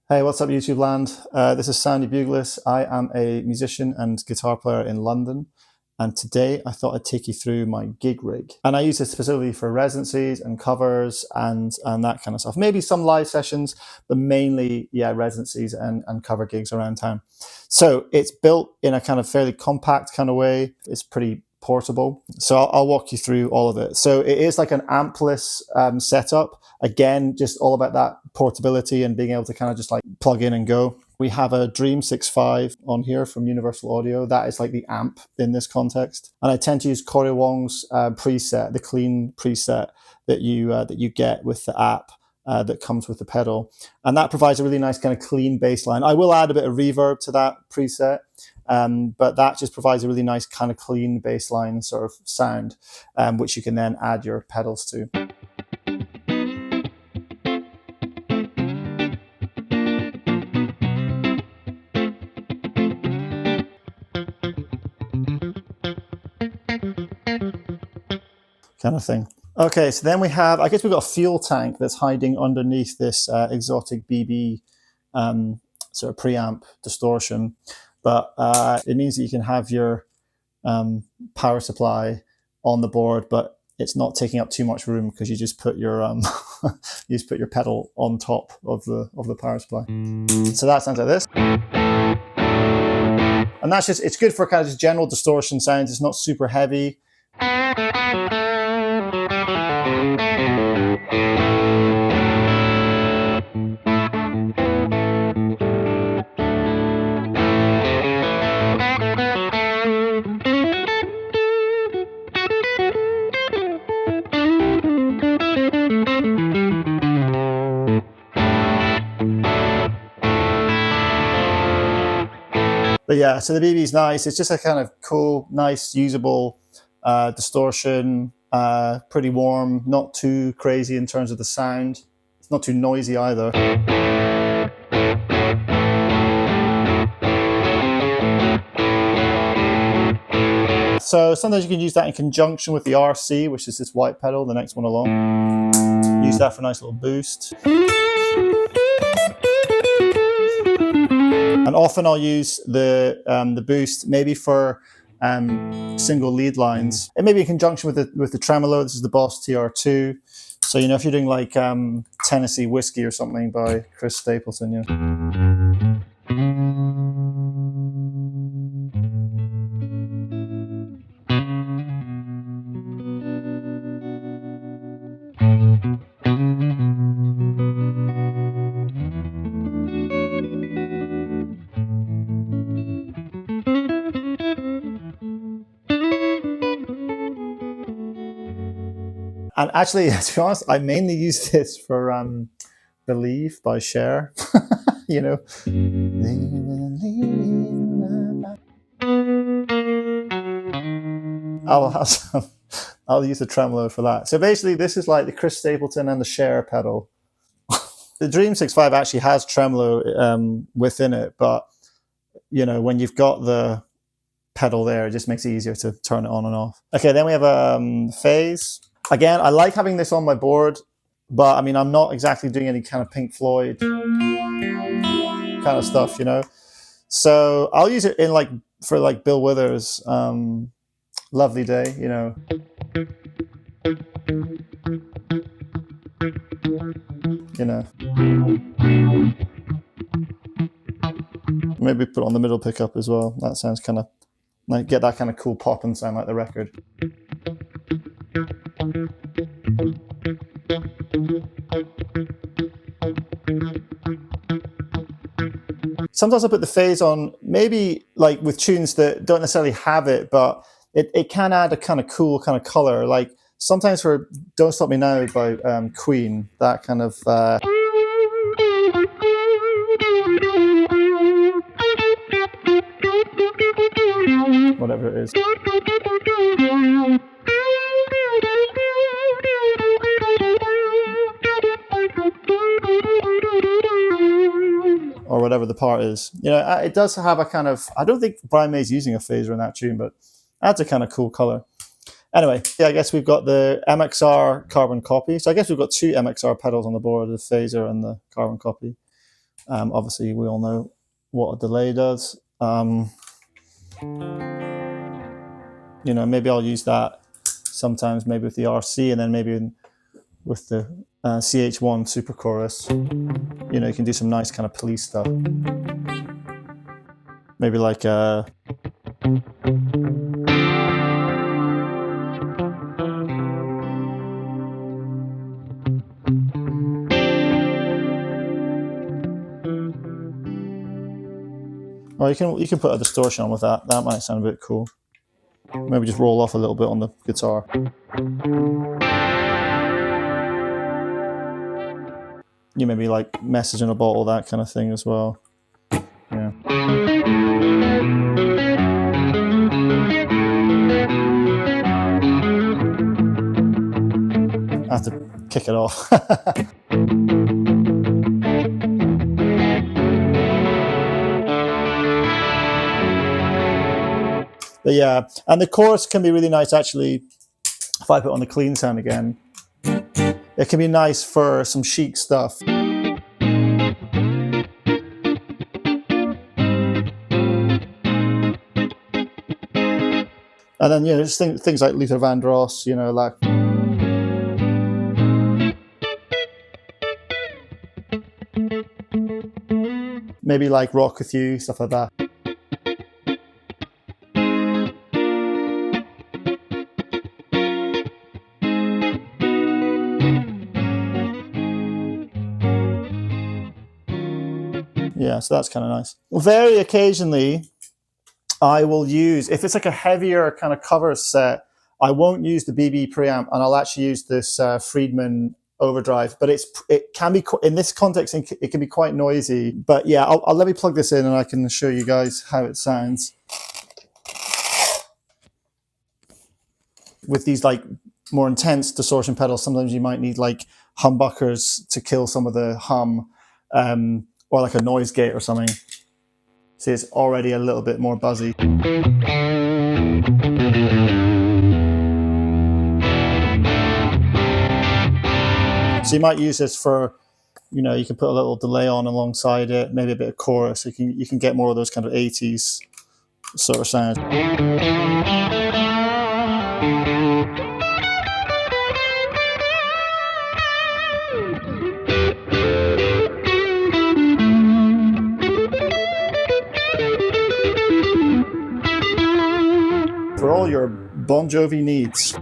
Hey, what's up, YouTube land? This is Sandy Buglis. I am a musician and guitar player in London, and today I thought I'd take you through my gig rig. And I use it specifically for residencies and covers and that kind of stuff. Maybe some live sessions, but mainly, yeah, residencies and cover gigs around town. So it's built in a kind of fairly compact kind of way. It's pretty portable. So I'll walk you through all of it. So it is like an ampless setup. Again, just all about that portability and being able to kind of just like plug in and go. We have a Dream 6.5 on here from Universal Audio. That is like the amp in this context. And I tend to use Cory Wong's preset, the clean preset that you get with the app. That comes with the pedal, and that provides a really nice kind of clean bass line. I will add a bit of reverb to that preset, but that just provides a really nice kind of clean bass line sort of sound, which you can then add your pedals to. Kind of thing. Okay, so then we have, I guess we've got a fuel tank that's hiding underneath this Xotic BB sort of preamp distortion, but it means that you can have your power supply on the board, but it's not taking up too much room because you just put your you just put your pedal on top of the power supply. So that sounds like this. And that's just, it's good for kind of just general distortion sounds. It's not super heavy. But yeah, so the BB is nice. It's just a kind of cool, nice, usable distortion, pretty warm, not too crazy in terms of the sound. It's not too noisy either. So sometimes you can use that in conjunction with the RC, which is this white pedal, the next one along. Use that for a nice little boost. And often I'll use the boost maybe for single lead lines, and maybe in conjunction with the Tremolo. This is the Boss TR2. So you know, if you're doing like Tennessee Whiskey or something by Chris Stapleton, you know. And actually, to be honest, I mainly use this for Believe by Cher. You know. I'll use the tremolo for that. So basically, this is like the Chris Stapleton and the Cher pedal. The Dream 6.5 actually has tremolo within it, but you know, when you've got the pedal there, it just makes it easier to turn it on and off. Okay, then we have a Phase. Again, I like having this on my board, but I mean, I'm not exactly doing any kind of Pink Floyd kind of stuff, you know? So I'll use it in like, for like Bill Withers' Lovely Day, you know? You know? Maybe put on the middle pickup as well. That sounds kind of, like, get that kind of cool pop and sound like the record. Sometimes I put the Phase on, maybe like with tunes that don't necessarily have it, but it can add a kind of cool kind of color. Like sometimes for Don't Stop Me Now by Queen, that kind of... whatever it is. Or whatever the part is. You know, it does have a kind of, I don't think Brian May's using a phaser in that tune, but adds a kind of cool color. Anyway, yeah, I guess we've got the MXR Carbon Copy. So I guess we've got two MXR pedals on the board, the phaser and the Carbon Copy. Obviously, we all know what a delay does. You know, maybe I'll use that sometimes, maybe with the RC, and then maybe with the CH1 Super Chorus. You know, you can do some nice kind of police stuff. Maybe like a... Or you can put a distortion on with that. That might sound a bit cool. Maybe just roll off a little bit on the guitar. You maybe like message in a bottle, that kind of thing as well. Yeah. I have to kick it off. But yeah, and the chorus can be really nice actually. If I put on the clean sound again, it can be nice for some chic stuff. And then, you know, just things like Luther Vandross, you know, like... Maybe like Rock With You, stuff like that. Yeah, so that's kind of nice. Very occasionally, I will use, if it's like a heavier kind of cover set, I won't use the BB preamp, and I'll actually use this Friedman overdrive. But it can be, in this context, it can be quite noisy. But yeah, I'll let me plug this in, and I can show you guys how it sounds. With these like more intense distortion pedals, sometimes you might need like humbuckers to kill some of the hum. Or like a noise gate or something. See, it's already a little bit more buzzy. So you might use this for, you know, you can put a little delay on alongside it, maybe a bit of chorus. So you can get more of those kind of 80s sort of sound. For all your Bon Jovi needs.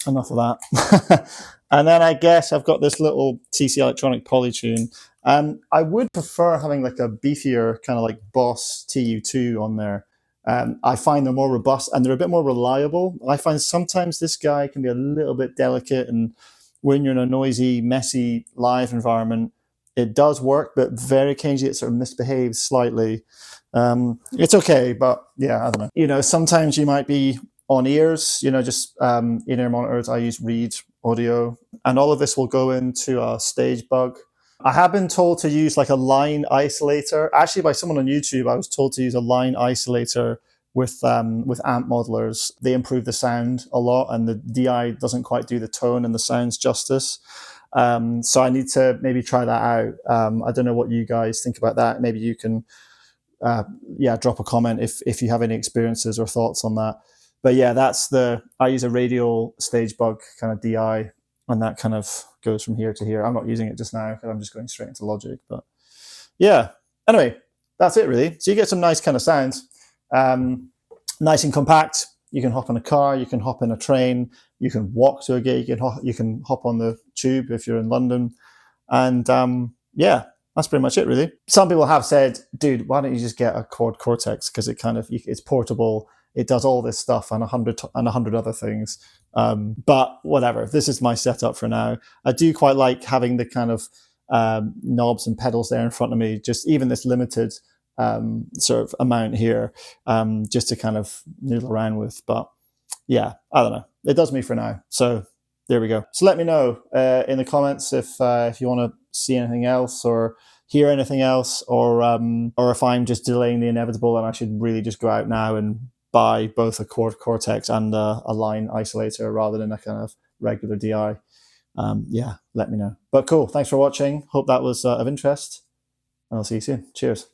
Enough of that. And then I guess I've got this little TC Electronic Polytune. I would prefer having like a beefier kind of like Boss TU2 on there. I find they're more robust and they're a bit more reliable. I find sometimes this guy can be a little bit delicate, and when you're in a noisy, messy live environment, it does work, but very occasionally it sort of misbehaves slightly. It's okay, but yeah, I don't know. You know, sometimes you might be on ears, you know, just in-ear monitors. I use Reed audio, and all of this will go into a StageBug. I have been told to use like a line isolator. Actually, by someone on YouTube, I was told to use a line isolator with amp modelers. They improve the sound a lot, and the DI doesn't quite do the tone and the sounds justice. So I need to maybe try that out. I don't know what you guys think about that. Maybe you can drop a comment if you have any experiences or thoughts on that. But yeah, I use a Radial StageBug kind of DI, and that kind of goes from here to here. I'm not using it just now because I'm just going straight into Logic. But yeah, anyway, that's it really. So you get some nice kind of sounds, nice and compact. You can hop in a car, you can hop in a train, you can walk to a gig, you can hop on the tube if you're in London, and yeah. That's pretty much it, really. Some people have said, dude, why don't you just get a Quad Cortex? Because it's portable, it does all this stuff and 100 other things. But whatever, this is my setup for now. I do quite like having the kind of knobs and pedals there in front of me, just even this limited sort of amount here, just to kind of noodle around with. But yeah, I don't know. It does me for now. So there we go. So let me know in the comments if you want to see anything else or hear anything else, or if I'm just delaying the inevitable and I should really just go out now and buy both a Quad Cortex and a line isolator rather than a kind of regular DI. yeah, let me know. But cool, thanks for watching. Hope that was of interest, and I'll see you soon. Cheers.